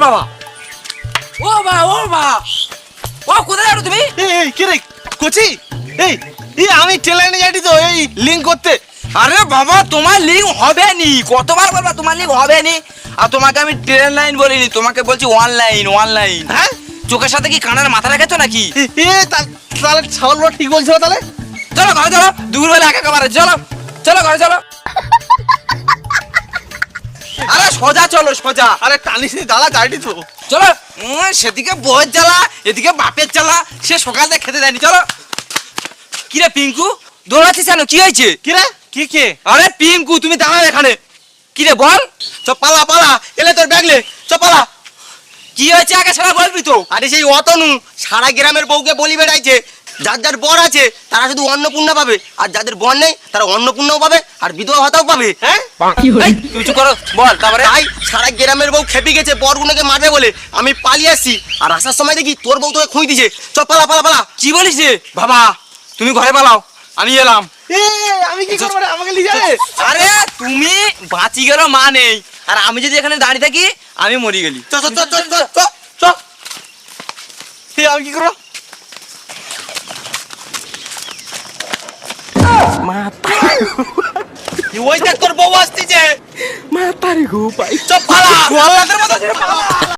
বাবা ও বা ও কোথায় যাও তুমি? এই কি রে কোচি? এই আমি ট্রেনে যাইছি তো এই লিংক করতে। আরে বাবা তোমার লিঙ্ক হবে নি, কতবার বলবা তোমার লিঙ্ক হবে নি। আর তোমাকে আমি ট্রেন লাইন বলিনি, তোমাকে বলছি অনলাইন। হ্যাঁ চোখের সাথে কি কানের মাথা রেখেছো নাকি? তাহলে ছাগলটা ঠিক বলছিল তাহলে। চলো ঘরে চলো, দুপুরবেলা একেবারে চলো ঘরে চলো। আরে সোজা চলো সোজা। আরে টানিস নি দাদা গাড়ি তো। চলো সেদিকে বউয়ের জ্বালা এদিকে বাপের জ্বালা, সে সকাল থেকে খেতে দেয়নি। চলো। কিরে পিঙ্কু দৌড়াচ্ছিস কেন, কি হয়েছে? কি রে কি? আরে পিঙ্কু তুমি দাঁড়াও এখানে। কিরে বল। চ পালা এলে তোর ব্যাগলে চ পালা। কি হয়েছে আগে সেটা বলবি তো। আরে সেই অতনু সারা গ্রামের বউকে বলি বেড়াইছে, যার বর আছে তারা শুধু অন্নপূর্ণা পাবে, আর যাদের বর নেই তারা অন্নপূর্ণাও পাবে আর বিধবা ভাতাও পাবে। হ্যাঁ এই, তুই চুপ করো, বল তারপরে। তাই সারা গ্রামের বউ খেপে গেছে বরগুলোকে মারবে বলে আমি পালিয়ে আসছি, আর আসার সময় দেখি তোর বউ তোকে খুঁই দিছে। চ পালা। কি বলিস রে বাবা, তুমি ঘরে পালাও, আমি এলাম। আমি কি করবো রে, আমাকে নিয়ে যাবে? আরে তুমি বাঁচি গেল মা নেই, আর আমি যদি এখানে দাঁড়িয়ে থাকি আমি মরি গেলি। চ আমি কি করবো? ওই দেখ তোর বউ আসতেছে। মাতারি গো ভাই। চ পালা।